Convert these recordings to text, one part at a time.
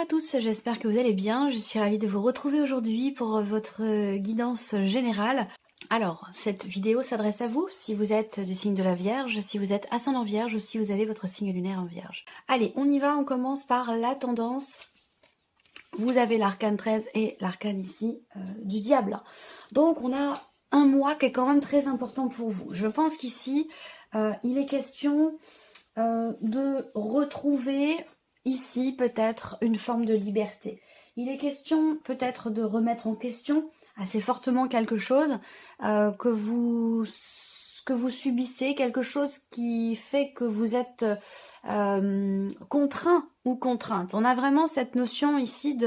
à tous, j'espère que vous allez bien. Je suis ravie de vous retrouver aujourd'hui pour votre guidance générale. Alors, cette vidéo s'adresse à vous si vous êtes du signe de la Vierge, si vous êtes ascendant Vierge ou si vous avez votre signe lunaire en Vierge. Allez, on y va, on commence par la tendance. Vous avez l'arcane 13 et l'arcane ici du diable. Donc, on a un mois qui est quand même très important pour vous. Je pense qu'ici, il est question de retrouver ici peut-être une forme de liberté. Il est question peut-être de remettre en question assez fortement quelque chose que vous subissez, quelque chose qui fait que vous êtes contraint ou contrainte. On a vraiment cette notion ici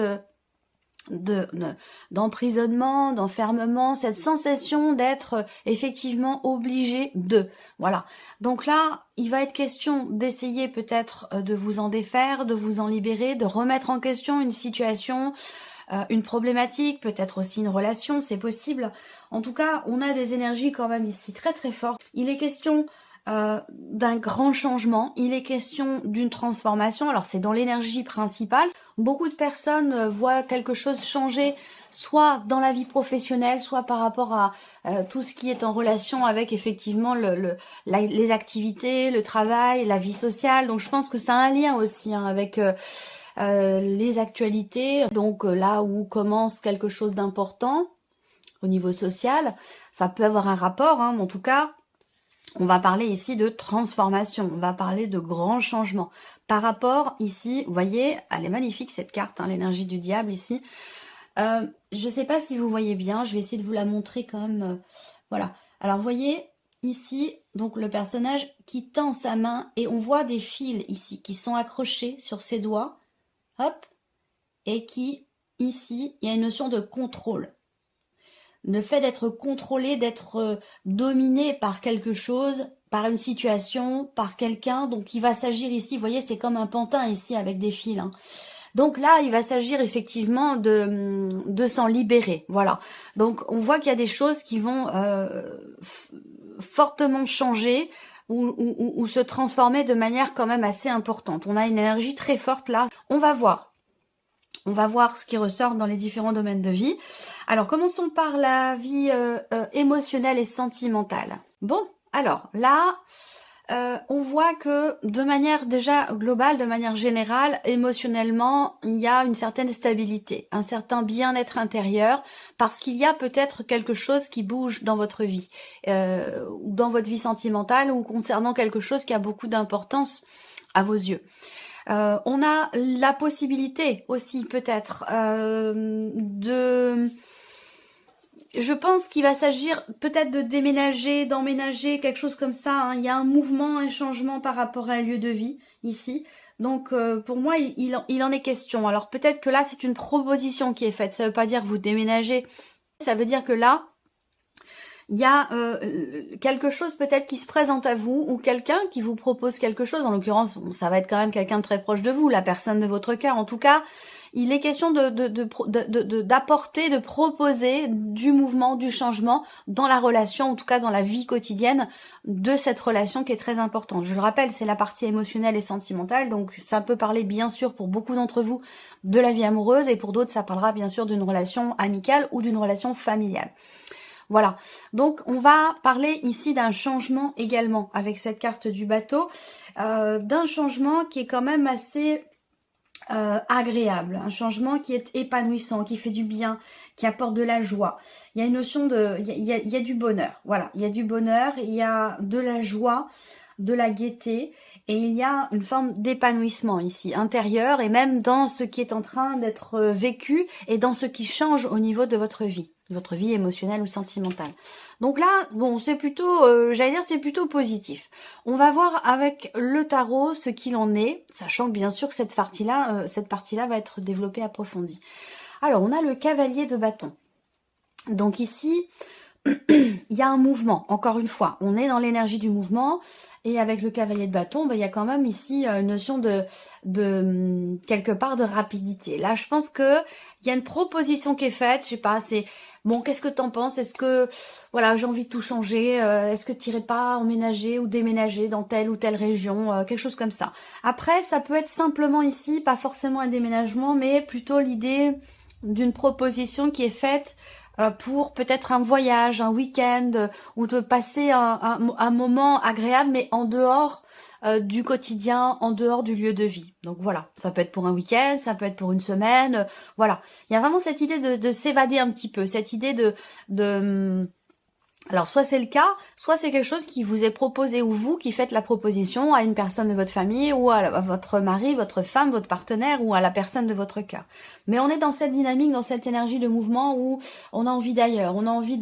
d'emprisonnement, d'enfermement, cette sensation d'être effectivement obligé de. Voilà. Donc là, il va être question d'essayer peut-être de vous en défaire, de vous en libérer, de remettre en question une situation, une problématique, peut-être aussi une relation, c'est possible. En tout cas, on a des énergies quand même ici très très fortes. Il est question d'un grand changement, il est question d'une transformation, alors c'est dans l'énergie principale. Beaucoup de personnes voient quelque chose changer, soit dans la vie professionnelle, soit par rapport à tout ce qui est en relation avec effectivement les activités, le travail, la vie sociale. Donc je pense que ça a un lien aussi avec les actualités. Donc là où commence quelque chose d'important au niveau social, ça peut avoir un rapport, mais en tout cas, on va parler ici de transformation, on va parler de grands changements. Par rapport ici, vous voyez, elle est magnifique cette carte, l'énergie du diable ici. Je ne sais pas si vous voyez bien, je vais essayer de vous la montrer quand même. Voilà. Alors vous voyez ici, donc le personnage qui tend sa main et on voit des fils ici qui sont accrochés sur ses doigts. Hop. Et qui, ici, il y a une notion de contrôle. Le fait d'être contrôlé, d'être dominé par quelque chose, par une situation, par quelqu'un. Donc il va s'agir ici, vous voyez, c'est comme un pantin ici avec des fils. Donc là, il va s'agir effectivement de s'en libérer. Voilà. Donc on voit qu'il y a des choses qui vont fortement changer ou se transformer de manière quand même assez importante. On a une énergie très forte là. On va voir. On va voir ce qui ressort dans les différents domaines de vie. Alors, commençons par la vie émotionnelle et sentimentale. Bon, alors là, on voit que de manière déjà globale, de manière générale, émotionnellement, il y a une certaine stabilité, un certain bien-être intérieur, parce qu'il y a peut-être quelque chose qui bouge dans votre vie, ou dans votre vie sentimentale, ou concernant quelque chose qui a beaucoup d'importance à vos yeux. On a la possibilité aussi peut-être je pense qu'il va s'agir peut-être de déménager, d'emménager, quelque chose comme ça. Il y a un mouvement, un changement par rapport à un lieu de vie ici. Donc pour moi, il en est question. Alors peut-être que là, c'est une proposition qui est faite. Ça ne veut pas dire que vous déménagez. Ça veut dire que là, il y a quelque chose peut-être qui se présente à vous ou quelqu'un qui vous propose quelque chose. En l'occurrence, ça va être quand même quelqu'un de très proche de vous, la personne de votre cœur. En tout cas, il est question d'apporter, de proposer du mouvement, du changement dans la relation, en tout cas dans la vie quotidienne de cette relation qui est très importante. Je le rappelle, c'est la partie émotionnelle et sentimentale, donc ça peut parler bien sûr pour beaucoup d'entre vous de la vie amoureuse et pour d'autres, ça parlera bien sûr d'une relation amicale ou d'une relation familiale. Voilà, donc on va parler ici d'un changement également avec cette carte du bateau, d'un changement qui est quand même assez agréable, un changement qui est épanouissant, qui fait du bien, qui apporte de la joie. Il y a une notion de, il y a du bonheur, voilà, il y a du bonheur, il y a de la joie, de la gaieté, et il y a une forme d'épanouissement ici, intérieur, et même dans ce qui est en train d'être vécu, et dans ce qui change au niveau de votre vie émotionnelle ou sentimentale. Donc là, bon, c'est plutôt, j'allais dire, c'est plutôt positif. On va voir avec le tarot ce qu'il en est, sachant que bien sûr que cette partie-là va être développée, approfondie. Alors, on a le cavalier de bâton. Donc ici, il y a un mouvement, encore une fois, on est dans l'énergie du mouvement, et avec le cavalier de bâton, il y a quand même ici une notion de quelque part de rapidité. Là, je pense que il y a une proposition qui est faite, je sais pas, c'est bon, qu'est-ce que t'en penses? Est-ce que voilà, j'ai envie de tout changer, est-ce que tu irais pas emménager ou déménager dans telle ou telle région, quelque chose comme ça. Après, ça peut être simplement ici, pas forcément un déménagement, mais plutôt l'idée d'une proposition qui est faite pour peut-être un voyage, un week-end, ou de passer un moment agréable, mais en dehors du quotidien, en dehors du lieu de vie. Donc voilà, ça peut être pour un week-end, ça peut être pour une semaine, voilà. Il y a vraiment cette idée de s'évader un petit peu, cette idée de alors, soit c'est le cas, soit c'est quelque chose qui vous est proposé, ou vous qui faites la proposition à une personne de votre famille, ou à votre mari, votre femme, votre partenaire, ou à la personne de votre cœur. Mais on est dans cette dynamique, dans cette énergie de mouvement où on a envie d'ailleurs, on a envie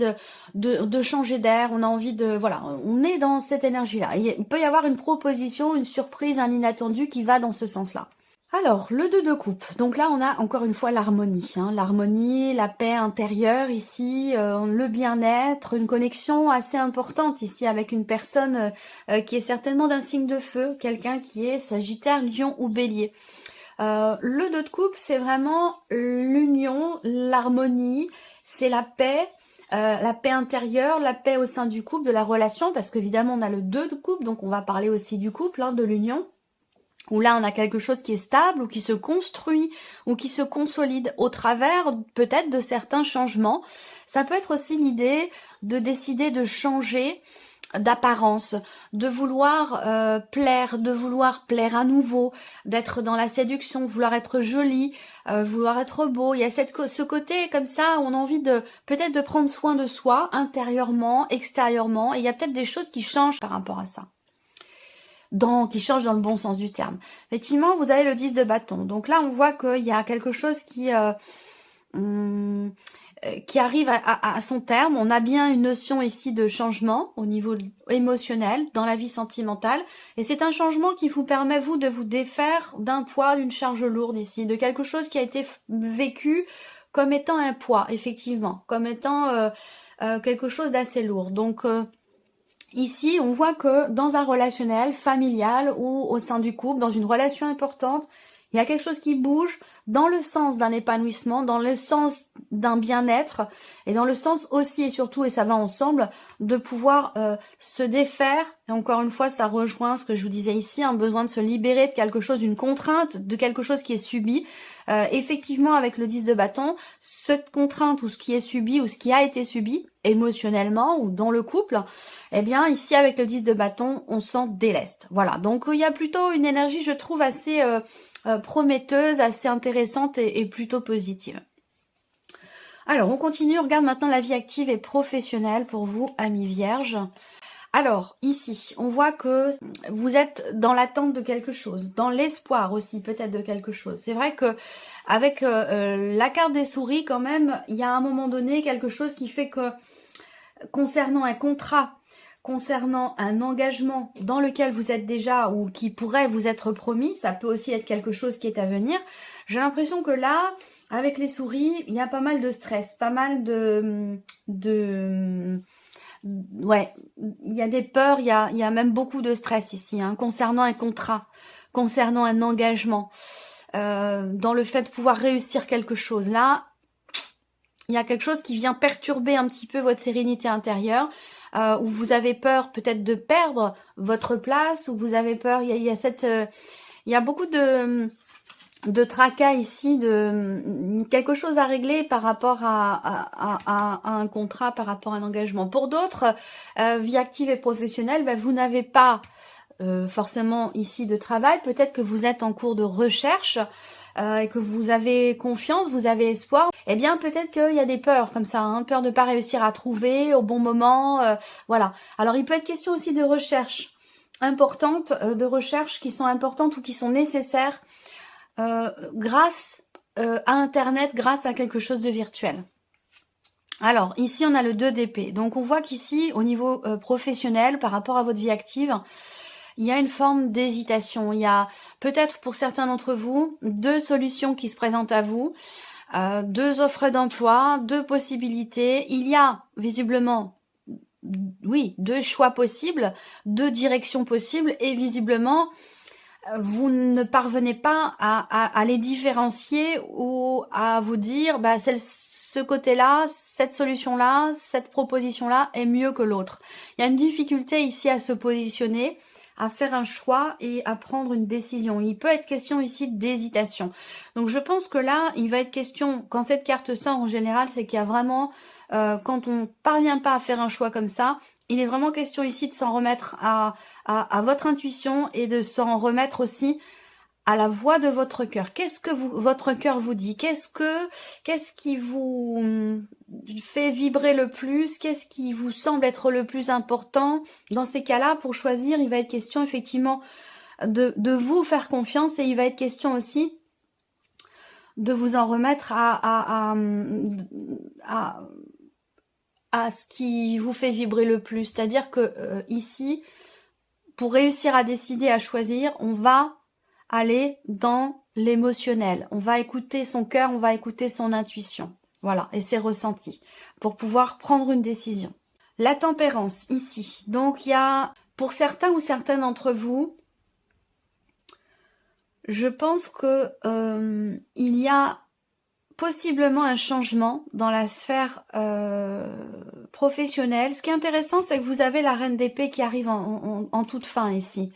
de changer d'air, on a envie de... Voilà, on est dans cette énergie-là. Il peut y avoir une proposition, une surprise, un inattendu qui va dans ce sens-là. Alors, le 2 de coupe. Donc là, on a encore une fois l'harmonie. L'harmonie, la paix intérieure ici, le bien-être, une connexion assez importante ici avec une personne qui est certainement d'un signe de feu, quelqu'un qui est Sagittaire, Lion ou Bélier. Le 2 de coupe, c'est vraiment l'union, l'harmonie, c'est la paix intérieure, la paix au sein du couple, de la relation, parce qu'évidemment, on a le 2 de coupe, donc on va parler aussi du couple, de l'union. Où là on a quelque chose qui est stable, ou qui se construit, ou qui se consolide au travers peut-être de certains changements. Ça peut être aussi l'idée de décider de changer d'apparence, de vouloir plaire à nouveau, d'être dans la séduction, vouloir être joli, vouloir être beau. Il y a ce côté comme ça où on a envie de peut-être de prendre soin de soi, intérieurement, extérieurement, et il y a peut-être des choses qui changent par rapport à ça. Qui change dans le bon sens du terme. Effectivement, vous avez le 10 de bâton. Donc là, on voit qu'il y a quelque chose qui arrive à son terme. On a bien une notion ici de changement au niveau émotionnel, dans la vie sentimentale. Et c'est un changement qui vous permet, vous, de vous défaire d'un poids, d'une charge lourde ici, de quelque chose qui a été vécu comme étant un poids, effectivement, comme étant quelque chose d'assez lourd. Donc... ici, on voit que dans un relationnel familial ou au sein du couple, dans une relation importante, il y a quelque chose qui bouge dans le sens d'un épanouissement, dans le sens d'un bien-être et dans le sens aussi et surtout, et ça va ensemble, de pouvoir se défaire. Et encore une fois, ça rejoint ce que je vous disais ici, un besoin de se libérer de quelque chose, d'une contrainte, de quelque chose qui est subi. Effectivement, avec le 10 de bâton, cette contrainte ou ce qui est subi ou ce qui a été subi émotionnellement ou dans le couple, eh bien ici avec le 10 de bâton, on s'en déleste. Voilà, donc il y a plutôt une énergie, je trouve, assez prometteuse, assez intéressante et plutôt positive. Alors, on continue, on regarde maintenant la vie active et professionnelle pour vous, amis vierges. Alors, ici, on voit que vous êtes dans l'attente de quelque chose, dans l'espoir aussi peut-être de quelque chose. C'est vrai que avec la carte des souris, quand même, il y a à un moment donné quelque chose qui fait que concernant un contrat, concernant un engagement dans lequel vous êtes déjà ou qui pourrait vous être promis, ça peut aussi être quelque chose qui est à venir. J'ai l'impression que là, avec les souris, il y a pas mal de stress, pas mal ouais, il y a des peurs, il y a même beaucoup de stress ici, concernant un contrat, concernant un engagement, dans le fait de pouvoir réussir quelque chose. Là, il y a quelque chose qui vient perturber un petit peu votre sérénité intérieure, où vous avez peur peut-être de perdre votre place, où vous avez peur, il y a beaucoup de tracas ici, de quelque chose à régler par rapport à un contrat, par rapport à un engagement. Pour d'autres, vie active et professionnelle, vous n'avez pas forcément ici de travail. Peut-être que vous êtes en cours de recherche et que vous avez confiance, vous avez espoir. Eh bien, peut-être qu'il y a des peurs comme ça, peur de pas réussir à trouver au bon moment. Voilà. Alors, il peut être question aussi de recherches importantes, de recherches qui sont importantes ou qui sont nécessaires grâce à Internet, grâce à quelque chose de virtuel. Alors, ici, on a le 2 d'épée. Donc, on voit qu'ici, au niveau professionnel, par rapport à votre vie active, il y a une forme d'hésitation. Il y a peut-être pour certains d'entre vous 2 solutions qui se présentent à vous, 2 offres d'emploi, 2 possibilités. Il y a visiblement oui, deux choix possibles, deux directions possibles, et visiblement, vous ne parvenez pas à les différencier ou à vous dire, bah, ce côté-là, cette solution-là, cette proposition-là est mieux que l'autre. Il y a une difficulté ici à se positionner, à faire un choix et à prendre une décision. Il peut être question ici d'hésitation. Donc je pense que là, il va être question, quand cette carte sort en général, c'est qu'il y a vraiment, quand on parvient pas à faire un choix comme ça, il est vraiment question ici de s'en remettre à votre intuition et de s'en remettre aussi à la voix de votre cœur. Qu'est-ce que votre cœur vous dit? Qu'est-ce qui vous fait vibrer le plus? Qu'est-ce qui vous semble être le plus important? Dans ces cas-là, pour choisir, il va être question effectivement de vous faire confiance, et il va être question aussi de vous en remettre à ce qui vous fait vibrer le plus. C'est-à-dire que ici, pour réussir à décider, à choisir, on va aller dans l'émotionnel. On va écouter son cœur, on va écouter son intuition. Voilà, et ses ressentis, pour pouvoir prendre une décision. La tempérance, ici. Donc, il y a, pour certains ou certaines d'entre vous, je pense que il y a possiblement un changement dans la sphère professionnelle. Ce qui est intéressant, c'est que vous avez la reine d'épée qui arrive en toute fin ici.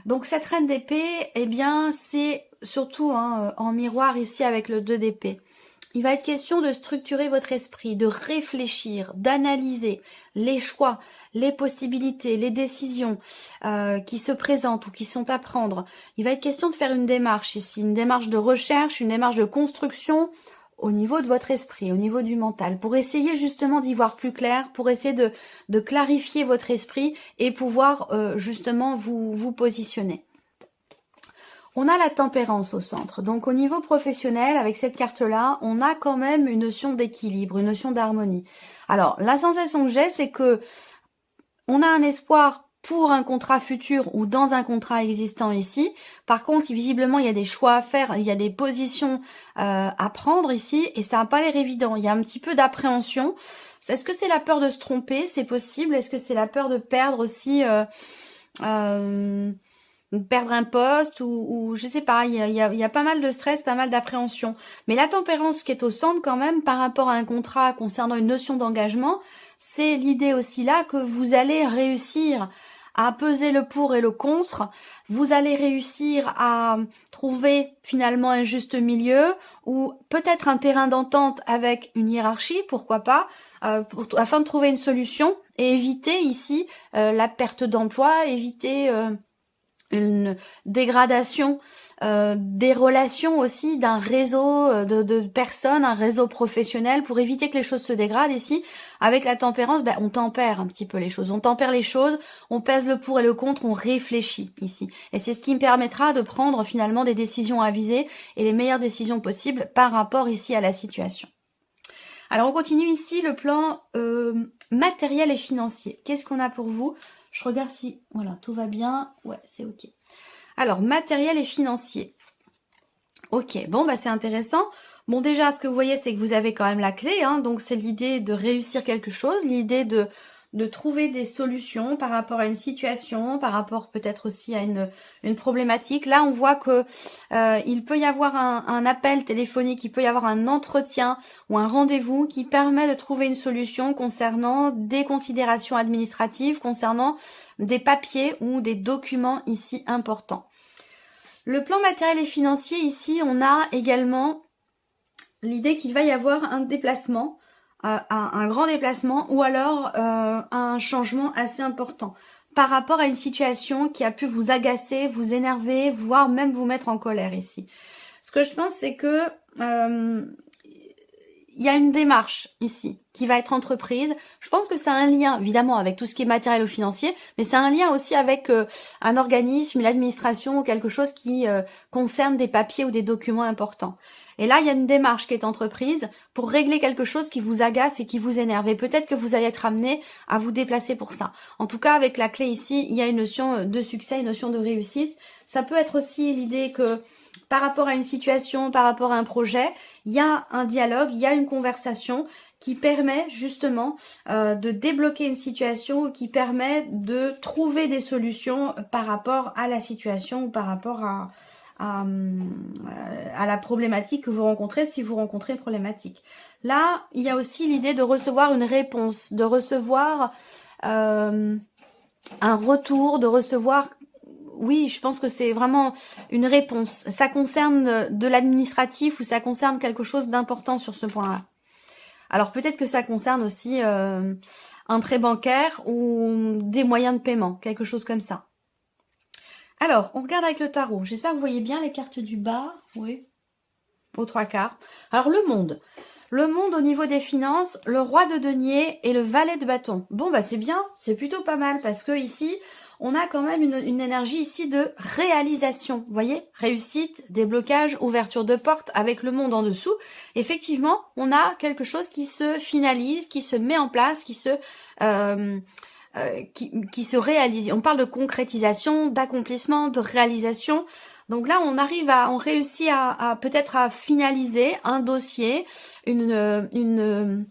Donc cette reine d'épée, eh bien, c'est surtout en miroir ici avec le 2 d'épée. Il va être question de structurer votre esprit, de réfléchir, d'analyser les choix, les possibilités, les décisions qui se présentent ou qui sont à prendre. Il va être question de faire une démarche ici, une démarche de recherche, une démarche de construction au niveau de votre esprit, au niveau du mental, pour essayer justement d'y voir plus clair, pour essayer de clarifier votre esprit et pouvoir justement vous positionner. On a la tempérance au centre. Donc au niveau professionnel, avec cette carte-là, on a quand même une notion d'équilibre, une notion d'harmonie. Alors, la sensation que j'ai, c'est que on a un espoir pour un contrat futur ou dans un contrat existant ici. Par contre, visiblement, il y a des choix à faire, il y a des positions à prendre ici, et ça n'a pas l'air évident. Il y a un petit peu d'appréhension. Est-ce que c'est la peur de se tromper? C'est possible. Est-ce que c'est la peur de perdre aussi perdre un poste ou je sais pas, il y a pas mal de stress, pas mal d'appréhension. Mais la tempérance qui est au centre quand même par rapport à un contrat concernant une notion d'engagement, c'est l'idée aussi là que vous allez réussir à peser le pour et le contre, vous allez réussir à trouver finalement un juste milieu ou peut-être un terrain d'entente avec une hiérarchie, pourquoi pas, afin de trouver une solution et éviter ici la perte d'emploi, éviter une dégradation des relations aussi d'un réseau de personnes, un réseau professionnel, pour éviter que les choses se dégradent ici. Avec la tempérance, on tempère un petit peu les choses, on tempère les choses, on pèse le pour et le contre, on réfléchit ici. Et c'est ce qui me permettra de prendre finalement des décisions avisées et les meilleures décisions possibles par rapport ici à la situation. Alors on continue ici le plan matériel et financier. Qu'est-ce qu'on a pour vous ? Je regarde si, voilà, tout va bien. Ouais, c'est ok. Alors, matériel et financier. Ok, bon, c'est intéressant. Bon, déjà, ce que vous voyez, c'est que vous avez quand même la clé. Donc, c'est l'idée de réussir quelque chose, l'idée de trouver des solutions par rapport à une situation, par rapport peut-être aussi à une problématique. Là, on voit que il peut y avoir un appel téléphonique, il peut y avoir un entretien ou un rendez-vous qui permet de trouver une solution concernant des considérations administratives, concernant des papiers ou des documents ici importants. Le plan matériel et financier, ici, on a également l'idée qu'il va y avoir un déplacement, un grand déplacement, ou alors un changement assez important par rapport à une situation qui a pu vous agacer, vous énerver, voire même vous mettre en colère ici. Ce que je pense, c'est que il y a une démarche ici qui va être entreprise. Je pense que ça a un lien, évidemment, avec tout ce qui est matériel ou financier, mais ça a un lien aussi avec un organisme, l'administration ou quelque chose qui concerne des papiers ou des documents importants. Et là, il y a une démarche qui est entreprise pour régler quelque chose qui vous agace et qui vous énerve. Et peut-être que vous allez être amené à vous déplacer pour ça. En tout cas, avec la clé ici, il y a une notion de succès, une notion de réussite. Ça peut être aussi l'idée que par rapport à une situation, par rapport à un projet, il y a un dialogue, il y a une conversation qui permet justement de débloquer une situation, qui permet de trouver des solutions par rapport à la situation ou par rapport à la problématique que vous rencontrez, si vous rencontrez une problématique. Là, il y a aussi l'idée de recevoir une réponse, de recevoir un retour, de recevoir... Oui, je pense que c'est vraiment une réponse. Ça concerne de l'administratif ou ça concerne quelque chose d'important sur ce point-là. Alors peut-être que ça concerne aussi un prêt bancaire ou des moyens de paiement, quelque chose comme ça. Alors, on regarde avec le tarot. J'espère que vous voyez bien les cartes du bas. Oui, aux 3/4. Alors le monde. Le monde au niveau des finances, le roi de denier et le valet de bâton. Bon, bah c'est bien, c'est plutôt pas mal parce que ici, on a quand même une énergie ici de réalisation. Vous voyez, réussite, déblocage, ouverture de porte avec le monde en dessous. Effectivement, on a quelque chose qui se finalise, qui se met en place, qui se réalise. On parle de concrétisation, d'accomplissement, de réalisation. Donc là, on réussit à peut-être à finaliser un dossier, une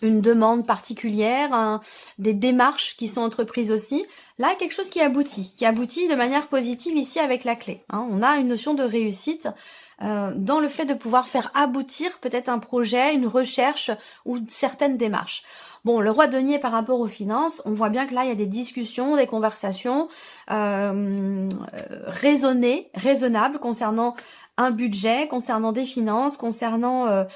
demande particulière, des démarches qui sont entreprises aussi. Là, quelque chose qui aboutit de manière positive ici avec la clé. Hein. On a une notion de réussite dans le fait de pouvoir faire aboutir peut-être un projet, une recherche ou certaines démarches. Bon, le roi de denier par rapport aux finances, on voit bien que là, il y a des discussions, des conversations raisonnables concernant un budget, concernant des finances, concernant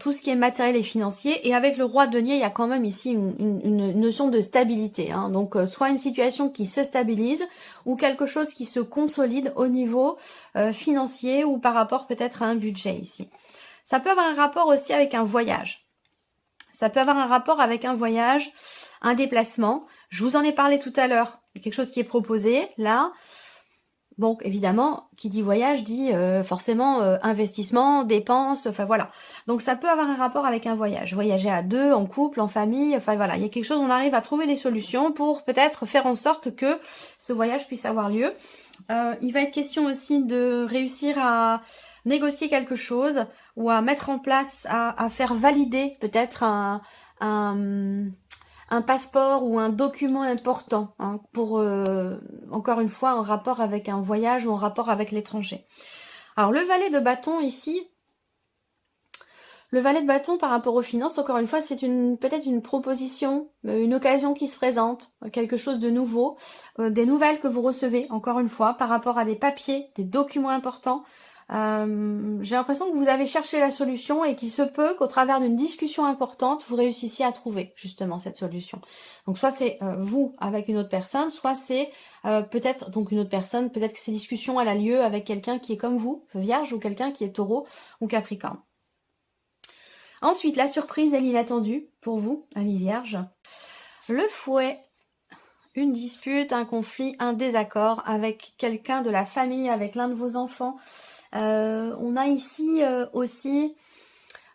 tout ce qui est matériel et financier. Et avec le roi de denier, il y a quand même ici une notion de stabilité. Hein. Donc, soit une situation qui se stabilise ou quelque chose qui se consolide au niveau financier ou par rapport peut-être à un budget ici. Ça peut avoir un rapport aussi avec un voyage. Ça peut avoir un rapport avec un voyage, un déplacement. Je vous en ai parlé tout à l'heure. Quelque chose qui est proposé là. Bon, évidemment, qui dit voyage dit forcément investissement, dépenses, enfin voilà. Donc ça peut avoir un rapport avec un voyage. Voyager à deux, en couple, en famille, enfin voilà. Il y a quelque chose, on arrive à trouver des solutions pour peut-être faire en sorte que ce voyage puisse avoir lieu. Il va être question aussi de réussir à négocier quelque chose ou à mettre en place, à faire valider peut-être un passeport ou un document important hein, pour, encore une fois, en rapport avec un voyage ou en rapport avec l'étranger. Alors, le valet de bâton ici, le valet de bâton par rapport aux finances, encore une fois, c'est peut-être une proposition, une occasion qui se présente, quelque chose de nouveau, des nouvelles que vous recevez, encore une fois, par rapport à des papiers, des documents importants. J'ai l'impression que vous avez cherché la solution et qu'il se peut qu'au travers d'une discussion importante, vous réussissiez à trouver justement cette solution. Donc soit c'est vous avec une autre personne, soit c'est peut-être donc une autre personne, peut-être que cette discussion elle a lieu avec quelqu'un qui est comme vous, Vierge, ou quelqu'un qui est Taureau ou Capricorne. Ensuite, la surprise et l'inattendu pour vous, amis Vierge. Le fouet. Une dispute, un conflit, un désaccord avec quelqu'un de la famille, avec l'un de vos enfants. On a ici aussi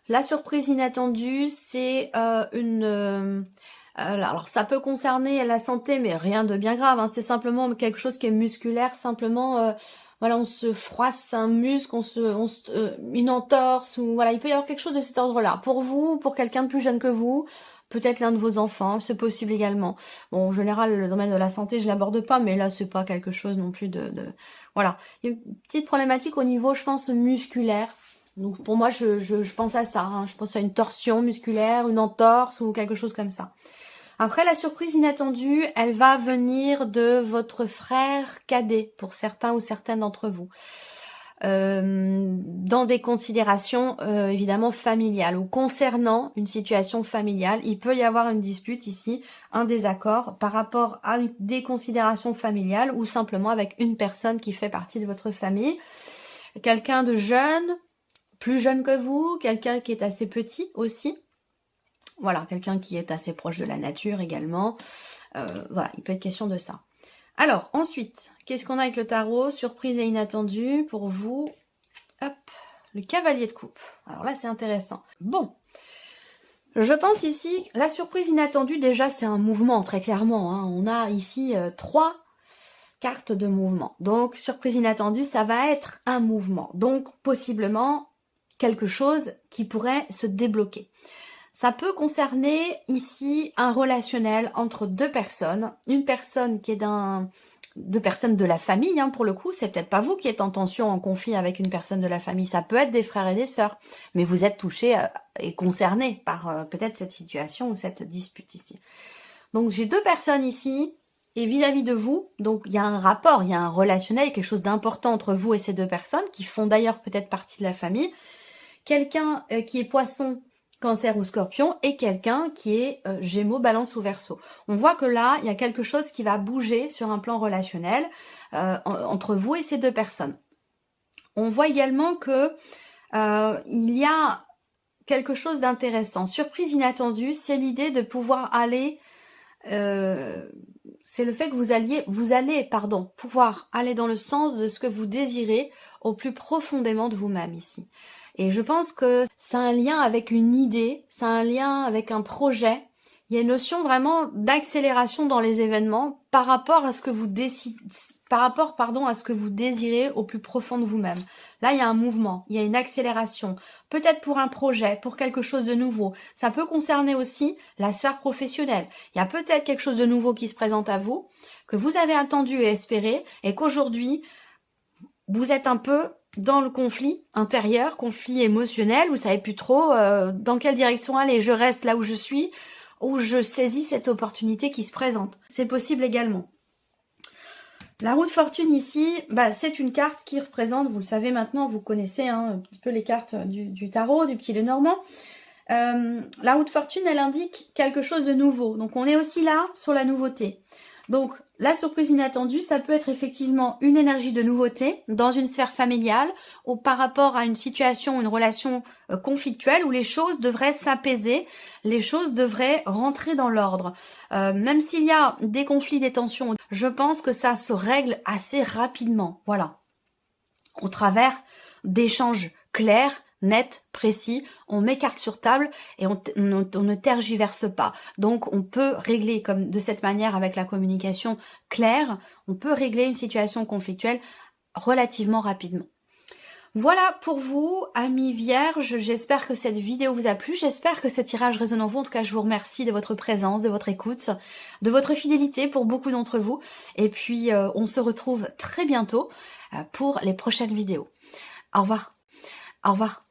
la surprise inattendue, c'est alors ça peut concerner la santé, mais rien de bien grave, hein, c'est simplement quelque chose qui est musculaire, simplement voilà, on se froisse un muscle, une entorse, ou voilà, il peut y avoir quelque chose de cet ordre-là. Pour vous, pour quelqu'un de plus jeune que vous, peut-être l'un de vos enfants, c'est possible également. Bon, en général, le domaine de la santé, je l'aborde pas, mais là, c'est pas quelque chose non plus Voilà. Il y a une petite problématique au niveau, je pense, musculaire. Donc, pour moi, je pense à ça. Hein. Je pense à une torsion musculaire, une entorse ou quelque chose comme ça. Après, la surprise inattendue, elle va venir de votre frère cadet, pour certains ou certaines d'entre vous. Dans des considérations évidemment familiales ou concernant une situation familiale, il peut y avoir une dispute ici, un désaccord par rapport à des considérations familiales ou simplement avec une personne qui fait partie de votre famille, quelqu'un de jeune, plus jeune que vous, quelqu'un qui est assez petit aussi, voilà, quelqu'un qui est assez proche de la nature également, voilà, il peut être question de ça. Alors, ensuite, qu'est-ce qu'on a avec le tarot? Surprise et inattendue pour vous. Hop, le cavalier de coupe. Alors là, c'est intéressant. Bon, je pense ici, la surprise inattendue, déjà, c'est un mouvement, très clairement. Hein. On a ici 3 cartes de mouvement. Donc, surprise inattendue, ça va être un mouvement. Donc, possiblement, quelque chose qui pourrait se débloquer. Ça peut concerner ici un relationnel entre deux personnes. Une personne qui est deux personnes de la famille, hein, pour le coup. C'est peut-être pas vous qui êtes en tension, en conflit avec une personne de la famille. Ça peut être des frères et des sœurs. Mais vous êtes touché et concerné par peut-être cette situation ou cette dispute ici. Donc j'ai deux personnes ici. Et vis-à-vis de vous, donc il y a un rapport, il y a un relationnel, quelque chose d'important entre vous et ces deux personnes, qui font d'ailleurs peut-être partie de la famille. Quelqu'un qui est poisson, cancer ou scorpion, et quelqu'un qui est gémeaux, balance ou verseau. On voit que là, il y a quelque chose qui va bouger sur un plan relationnel entre vous et ces deux personnes. On voit également que il y a quelque chose d'intéressant. Surprise inattendue, c'est l'idée de pouvoir aller... c'est le fait que vous allez pouvoir aller dans le sens de ce que vous désirez au plus profondément de vous-même ici. Et je pense que c'est un lien avec une idée, c'est un lien avec un projet. Il y a une notion vraiment d'accélération dans les événements par rapport à ce que vous décidez, à ce que vous désirez au plus profond de vous-même. Là, il y a un mouvement, il y a une accélération. Peut-être pour un projet, pour quelque chose de nouveau. Ça peut concerner aussi la sphère professionnelle. Il y a peut-être quelque chose de nouveau qui se présente à vous, que vous avez attendu et espéré, et qu'aujourd'hui, vous êtes un peu dans le conflit intérieur, conflit émotionnel, vous savez plus trop dans quelle direction aller. Je reste là où je suis, ou je saisis cette opportunité qui se présente. C'est possible également. La roue de fortune ici, c'est une carte qui représente, vous le savez maintenant, vous connaissez un petit peu les cartes du tarot, du petit Lenormand. La roue de fortune, elle indique quelque chose de nouveau. Donc on est aussi là sur la nouveauté. Donc la surprise inattendue, ça peut être effectivement une énergie de nouveauté dans une sphère familiale ou par rapport à une situation, une relation conflictuelle où les choses devraient s'apaiser, les choses devraient rentrer dans l'ordre. Même s'il y a des conflits, des tensions, je pense que ça se règle assez rapidement. Voilà. Au travers d'échanges clairs, net, précis, on met carte sur table et on ne tergiverse pas. Donc on peut régler comme de cette manière avec la communication claire, on peut régler une situation conflictuelle relativement rapidement. Voilà pour vous, amis vierges, j'espère que cette vidéo vous a plu, j'espère que ce tirage résonne en vous. En tout cas, je vous remercie de votre présence, de votre écoute, de votre fidélité pour beaucoup d'entre vous. Et puis, on se retrouve très bientôt pour les prochaines vidéos. Au revoir. Au revoir.